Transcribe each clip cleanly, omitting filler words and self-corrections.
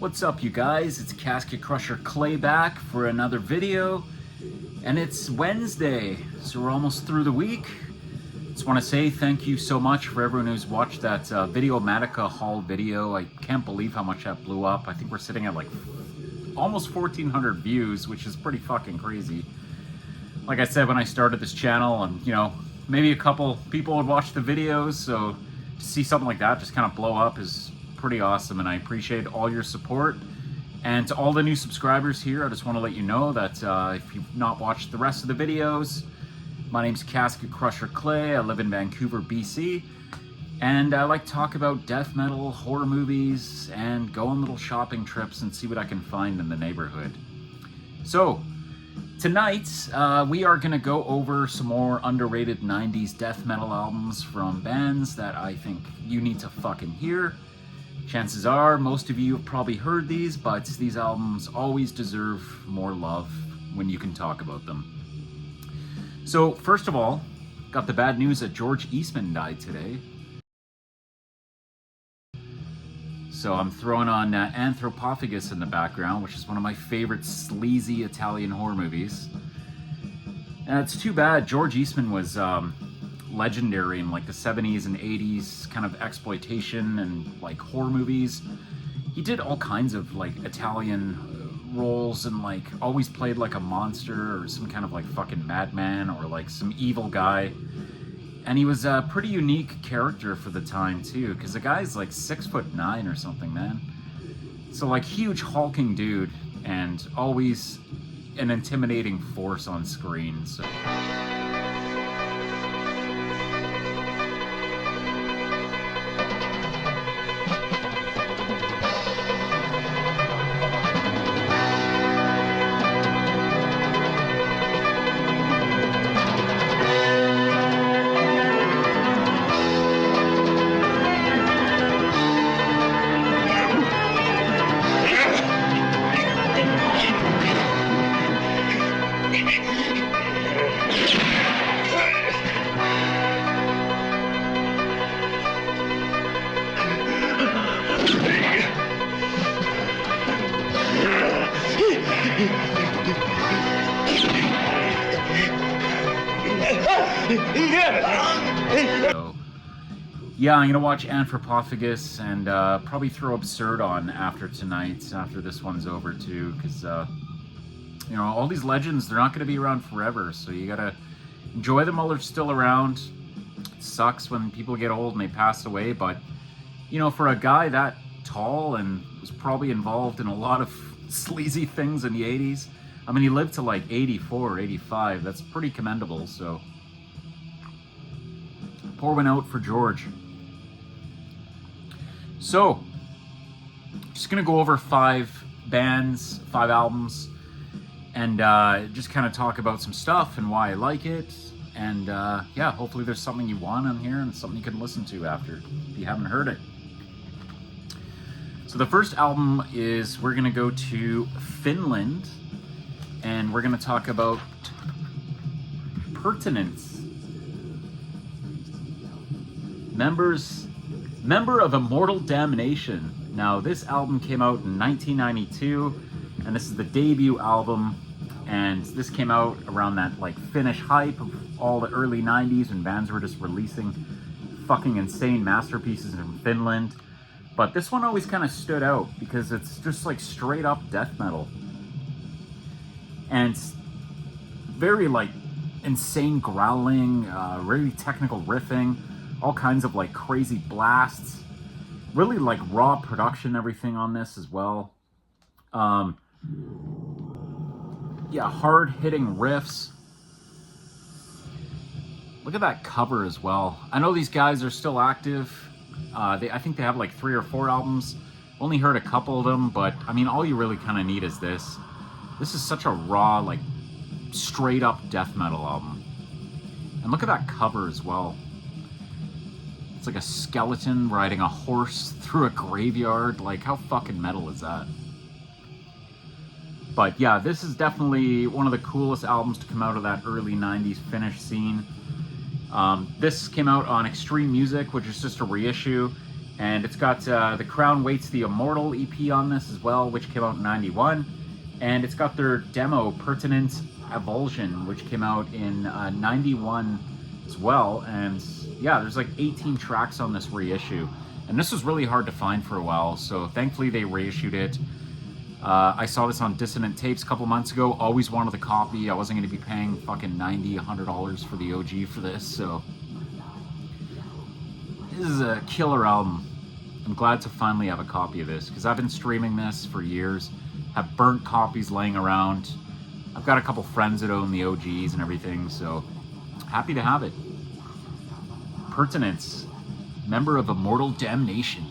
What's up, you guys? It's Casket Crusher Clay back for another video, and it's Wednesday, so we're almost through the week. Just want to say thank you so much for everyone who's watched that Videomatica haul video. I can't believe how much that blew up. I think we're sitting at like almost 1,400 views, which is pretty fucking crazy. Like I said when I started this channel, and maybe a couple people would watch the videos, so to see something like that just kind of blow up is pretty awesome, and I appreciate all your support. And to all the new subscribers here, I just want to let you know that if you've not watched the rest of the videos, my name's Casket Crusher Clay. I live in Vancouver, BC, and I like to talk about death metal, horror movies, and go on little shopping trips and see what I can find in the neighborhood. So tonight, we are going to go over some more underrated 90s death metal albums from bands that I think you need to fucking hear. Chances are most of you have probably heard these, but these albums always deserve more love when you can talk about them. So first of all, got the bad news that George Eastman died today. So I'm throwing on Anthropophagus in the background, which is one of my favorite sleazy Italian horror movies. And it's too bad. George Eastman was legendary in like the 70s and 80s kind of exploitation and like horror movies. He did all kinds of like Italian roles and like always played like a monster or some kind of like fucking madman or like some evil guy. And he was a pretty unique character for the time too, because the guy's like 6'9" or something, man. So like huge hulking dude and always an intimidating force on screen. So yeah, I'm gonna watch Anthropophagus and probably throw Absurd on after tonight, after this one's over too, because all these legends, they're not gonna be around forever, so you gotta enjoy them while they're still around. It sucks when people get old and they pass away, but for a guy that tall and was probably involved in a lot of sleazy things in the 80s, I mean, he lived to like 84 or 85, that's pretty commendable, so pour one out for George. So, just gonna go over 5 bands, 5 albums, and just kind of talk about some stuff and why I like it. And yeah, hopefully there's something you want on here and something you can listen to after if you haven't heard it. So the first album is, we're gonna go to Finland, and we're gonna talk about Pertinence. Member of Immortal Damnation. Now, this album came out in 1992, and this is the debut album, and this came out around that like Finnish hype of all the early 90s when bands were just releasing fucking insane masterpieces in Finland. But this one always kind of stood out because it's just like straight up death metal. And very like insane growling, really technical riffing, all kinds of like crazy blasts, really like raw production, everything on this as well. Yeah, hard hitting riffs. Look at that cover as well. I know these guys are still active. I think they have like 3 or 4 albums. Only heard a couple of them, but I mean, all you really kind of need is this. This is such a raw, like straight up death metal album. And look at that cover as well. It's like a skeleton riding a horse through a graveyard. Like, how fucking metal is that? But yeah, this is definitely one of the coolest albums to come out of that early 90s Finnish scene. This came out on Extreme Music, which is just a reissue. And it's got The Crown Waits the Immortal EP on this as well, which came out in 91. And it's got their demo, Pertinent Avulsion, which came out in 91 as well. And yeah, there's like 18 tracks on this reissue. And this was really hard to find for a while, so thankfully they reissued it. I saw this on Dissonant Tapes a couple months ago. Always wanted the copy. I wasn't going to be paying fucking $90, $100 for the OG for this, so this is a killer album. I'm glad to finally have a copy of this, because I've been streaming this for years, have burnt copies laying around. I've got a couple friends that own the OGs and everything, so happy to have it. Pertinence, member of Immortal Damnation.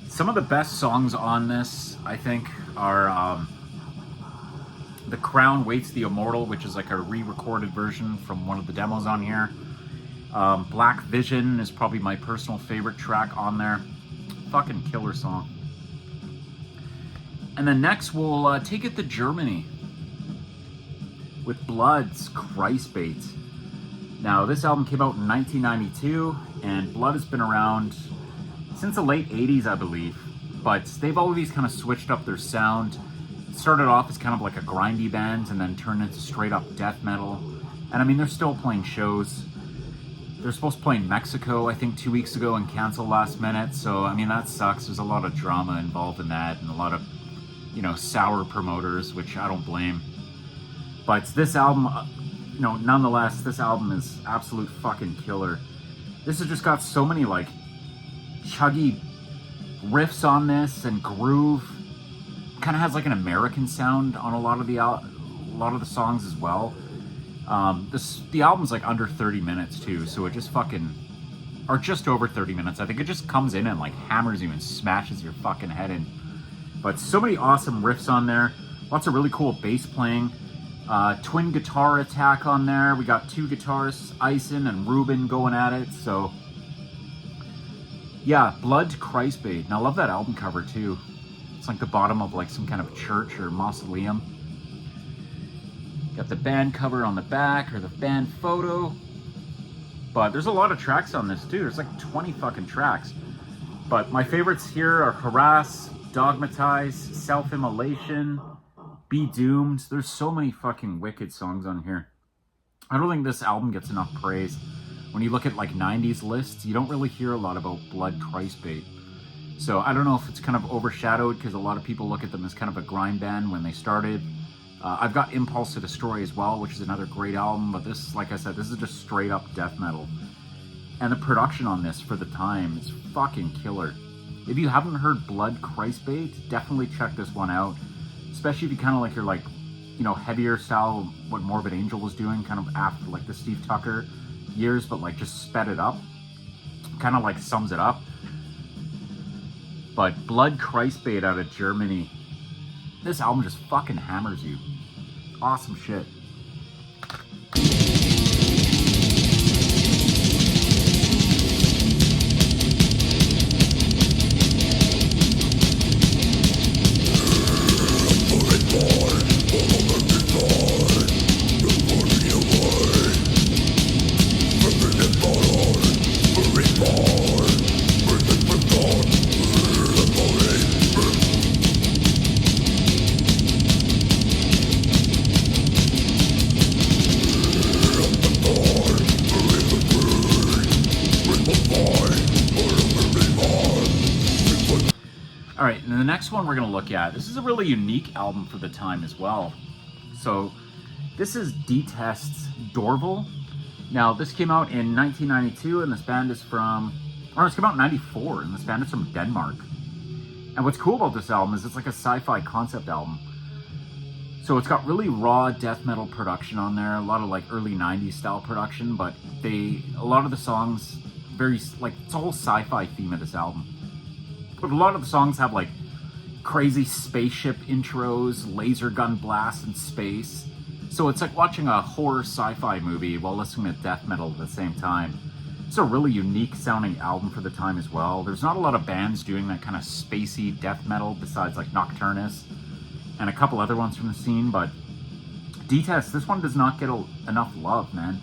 Some of the best songs on this, I think, are The Crown Waits the Immortal, which is like a re-recorded version from one of the demos on here. Black Vision is probably my personal favorite track on there. Fucking killer song. And then next we'll take it to Germany with Blood's Christbait. Now this album came out in 1992, and Blood has been around since the late 80s, I believe, but they've always kind of switched up their sound. It started off as kind of like a grindy band and then turned into straight up death metal. And I mean, they're still playing shows. They're supposed to play in Mexico, I think 2 weeks ago, and cancel last minute. So, I mean, that sucks. There's a lot of drama involved in that and a lot of, you know, sour promoters, which I don't blame. But this album, you know, nonetheless, this album is absolute fucking killer. This has just got so many, like, chuggy riffs on this and groove. Kind of has like an American sound on a lot of the songs as well. The album's like under 30 minutes too, so it just fucking, or just over 30 minutes. I think it just comes in and like hammers you and smashes your fucking head in. But so many awesome riffs on there. Lots of really cool bass playing. Twin guitar attack on there. We got two guitarists, Eisen and Ruben, going at it. So yeah, Blood Christbait. And I love that album cover too. It's like the bottom of like some kind of church or mausoleum. Got the band cover on the back, or the band photo. But there's a lot of tracks on this too. There's like 20 fucking tracks. But my favorites here are Harass, Dogmatize, Self-Immolation, Be Doomed. There's so many fucking wicked songs on here. I don't think this album gets enough praise. When you look at like 90s lists, you don't really hear a lot about Blood Christbait. So I don't know if it's kind of overshadowed because a lot of people look at them as kind of a grind band when they started. I've got Impulse to Destroy as well, which is another great album, but this, like I said, this is just straight up death metal. And the production on this for the time is fucking killer. If you haven't heard Blood Christbait, definitely check this one out. Especially if you kind of like your, like, you know, heavier style, what Morbid Angel was doing kind of after like the Steve Tucker years, but like just sped it up. Kind of like sums it up. But Blood Christbait out of Germany. This album just fucking hammers you. Awesome shit. Alright, and the next one we're going to look at, this is a really unique album for the time as well. So, this is Detest's Dorval. Now, this came out in 1992, and this band is from, or it's came out in 94, and this band is from Denmark. And what's cool about this album is it's like a sci-fi concept album. So it's got really raw death metal production on there, a lot of like early 90s style production, but a lot of the songs, very, like, it's a whole sci-fi theme of this album. But a lot of the songs have like crazy spaceship intros, laser gun blasts in space. So it's like watching a horror sci-fi movie while listening to death metal at the same time. It's a really unique sounding album for the time as well. There's not a lot of bands doing that kind of spacey death metal besides like Nocturnus and a couple other ones from the scene, but Detest, this one does not get enough love, man.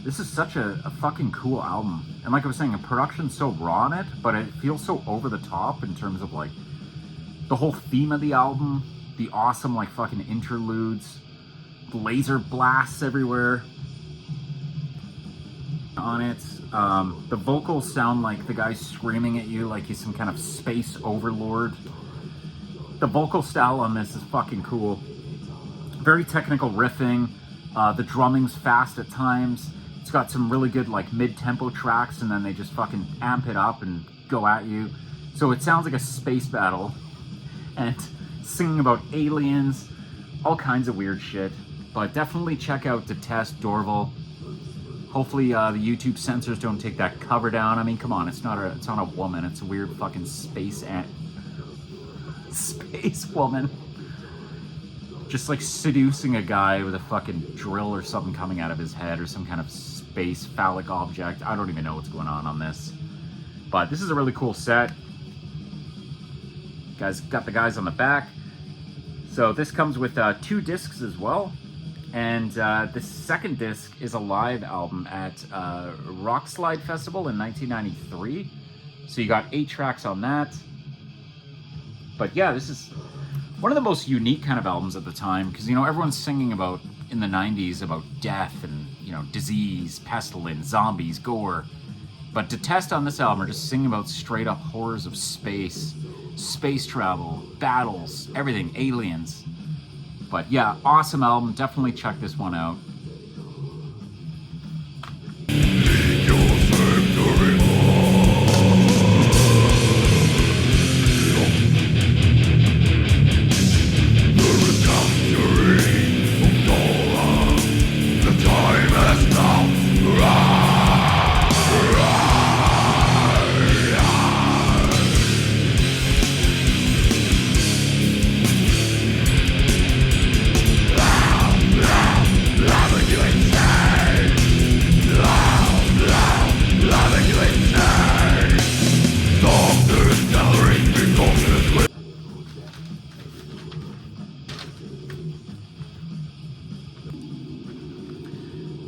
This is such a fucking cool album. And like I was saying, the production's so raw in it, but it feels so over the top in terms of like the whole theme of the album, the awesome like fucking interludes, laser blasts everywhere on it. The vocals sound like the guy's screaming at you like he's some kind of space overlord. The vocal style on this is fucking cool. Very technical riffing. The drumming's fast at times. It's got some really good like mid-tempo tracks, and then they just fucking amp it up and go at you. So it sounds like a space battle, and singing about aliens, all kinds of weird shit. But definitely check out Detest, Dorval. Hopefully the YouTube censors don't take that cover down. I mean, come on, it's not a woman. It's a weird fucking space woman. Just like seducing a guy with a fucking drill or something coming out of his head, or some kind of space phallic object. I don't even know what's going on this. But this is a really cool set. Guys, got the guys on the back. So this comes with 2 discs as well. And the second disc is a live album at Rockslide Festival in 1993. So you got 8 tracks on that. But yeah, this is one of the most unique kind of albums at the time, because, you know, everyone's singing about, in the 90s, about death and, you know, disease, pestilence, zombies, gore. But Detest on this album are just singing about straight up horrors of space travel, battles, everything, aliens. But yeah, awesome album. Definitely check this one out.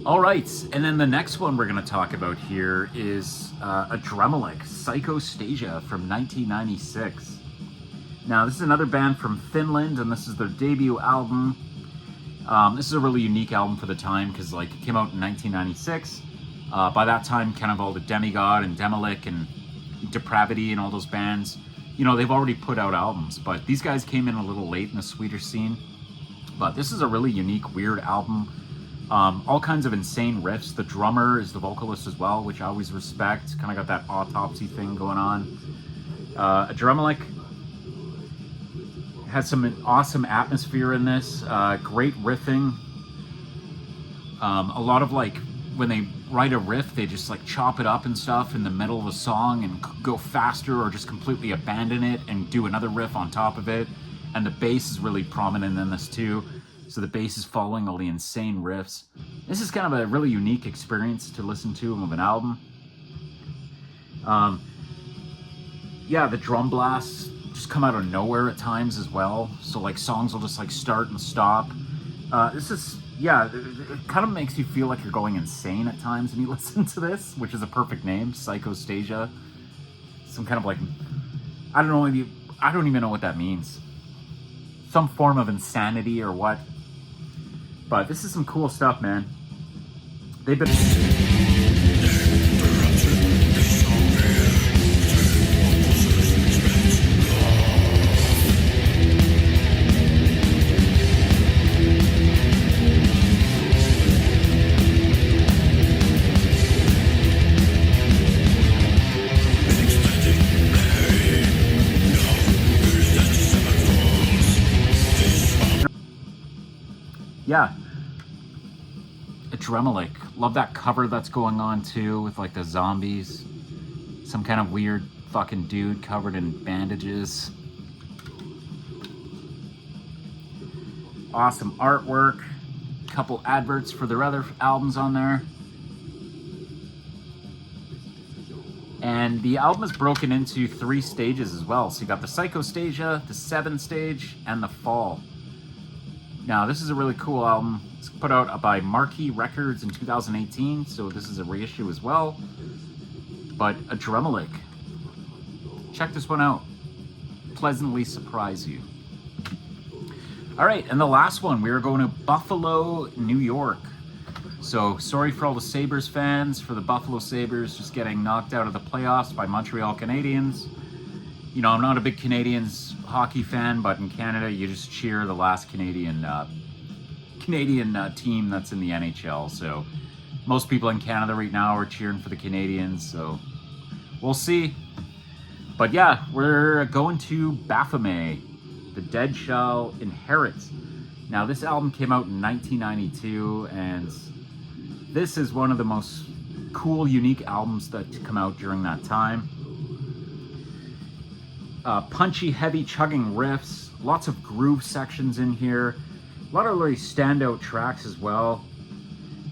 All right, and then the next one we're going to talk about here is Adremelik, Psychostasia from 1996. Now, this is another band from Finland, and this is their debut album. This is a really unique album for the time, because like it came out in 1996. By that time, kind of all the Demigod and Demolik and Depravity and all those bands, you know, they've already put out albums, but these guys came in a little late in the Swedish scene. But this is a really unique, weird album. All kinds of insane riffs. The drummer is the vocalist as well, which I always respect. Kind of got that Autopsy thing going on. Adremelik has some awesome atmosphere in this. Great riffing. A lot of like, when they write a riff, they just like chop it up and stuff in the middle of a song and go faster, or just completely abandon it and do another riff on top of it. And the bass is really prominent in this too. So the bass is following all the insane riffs. This is kind of a really unique experience to listen to of an album. Yeah, the drum blasts just come out of nowhere at times as well. So like songs will just like start and stop. This is, yeah, it kind of makes you feel like you're going insane at times when you listen to this, which is a perfect name, Psychostasia. Some kind of like, I don't even know what that means. Some form of insanity or what. But this is some cool stuff, man. They've been... yeah, Adremelik. Love that cover that's going on too with like the zombies. Some kind of weird fucking dude covered in bandages. Awesome artwork. Couple adverts for their other albums on there. And the album is broken into 3 stages as well. So you got the Psychostasia, the 7 stage, and the Fall. Now, this is a really cool album. It's put out by Marquee Records in 2018, so this is a reissue as well. But Adremelik. Check this one out. Pleasantly surprise you. All right, and the last one, we are going to Buffalo, New York. So sorry for all the Sabres fans, for the Buffalo Sabres just getting knocked out of the playoffs by Montreal Canadiens. You know, I'm not a big Canadiens hockey fan, but in Canada, you just cheer the last Canadian team that's in the NHL. So most people in Canada right now are cheering for the Canadiens, so we'll see. But yeah, we're going to Baphomet, The Dead Shall Inherit. Now, this album came out in 1992, and this is one of the most cool, unique albums that come out during that time. Punchy, heavy, chugging riffs, lots of groove sections in here, a lot of really standout tracks as well.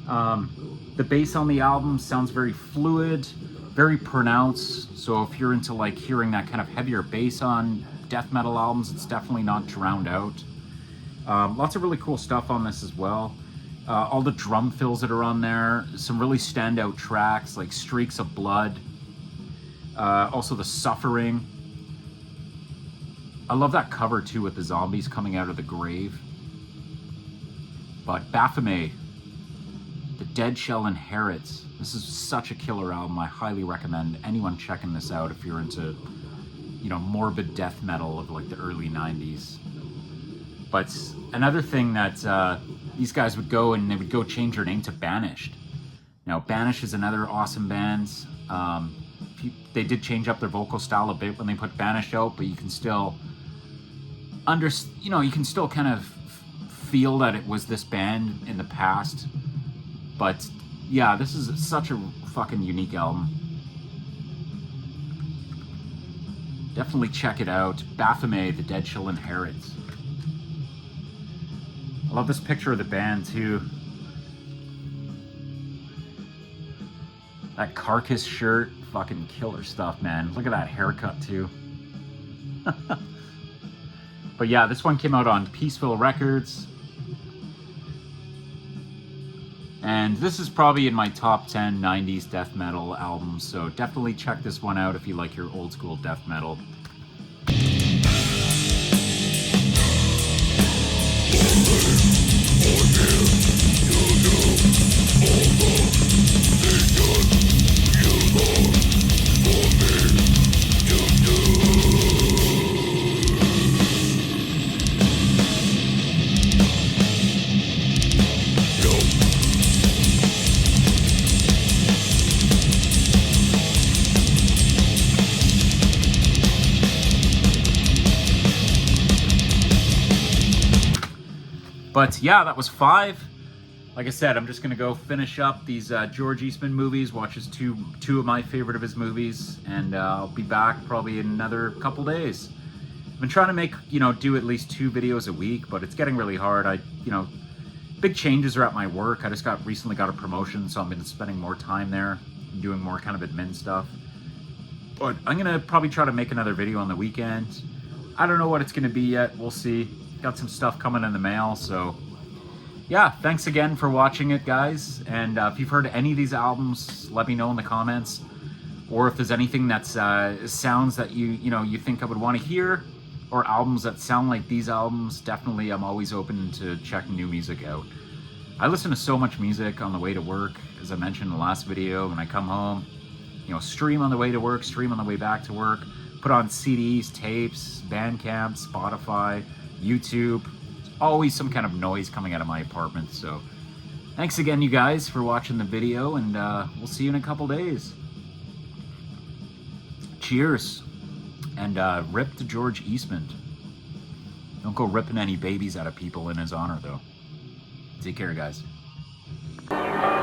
The bass on the album sounds very fluid, very pronounced, so if you're into like hearing that kind of heavier bass on death metal albums, it's definitely not drowned out. Lots of really cool stuff on this as well. All the drum fills that are on there, some really standout tracks like Streaks of Blood, also The Suffering. I love that cover too with the zombies coming out of the grave. But Baphomet, The Dead Shall Inherit. This is such a killer album. I highly recommend anyone checking this out if you're into, you know, morbid death metal of like the early 90s. But another thing that these guys would go and they would go change their name to Banished. Now, Banished is another awesome band. They did change up their vocal style a bit when they put Banished out, but you can still you can still kind of feel that it was this band in the past. But yeah, this is such a fucking unique album. Definitely check it out. Baphomet, The Dead Shall Inherit. I love this picture of the band too. That Carcass shirt, fucking killer stuff, man. Look at that haircut too. But yeah, this one came out on Peaceville Records. And this is probably in my top 10 90s death metal albums, so definitely check this one out if you like your old school death metal. But yeah, that was 5. Like I said, I'm just gonna go finish up these George Eastman movies, watch his two of my favorite of his movies, and I'll be back probably in another couple days. I've been trying to make, do at least 2 videos a week, but it's getting really hard. Big changes are at my work. I just recently got a promotion, so I've been spending more time there, doing more kind of admin stuff. But I'm gonna probably try to make another video on the weekend. I don't know what it's gonna be yet, we'll see. Got some stuff coming in the mail, so yeah, thanks again for watching it, guys. And if you've heard any of these albums, let me know in the comments. Or if there's anything that's sounds that you think I would want to hear, or albums that sound like these albums, definitely I'm always open to checking new music out. I listen to so much music on the way to work, as I mentioned in the last video. When I come home, stream on the way to work, stream on the way back to work, put on CDs, tapes, Bandcamp, Spotify, YouTube. There's always some kind of noise coming out of my apartment. So thanks again, you guys, for watching the video, and we'll see you in a couple days. Cheers, and rip to George Eastman. Don't go ripping any babies out of people in his honor, though. Take care, guys. Oh,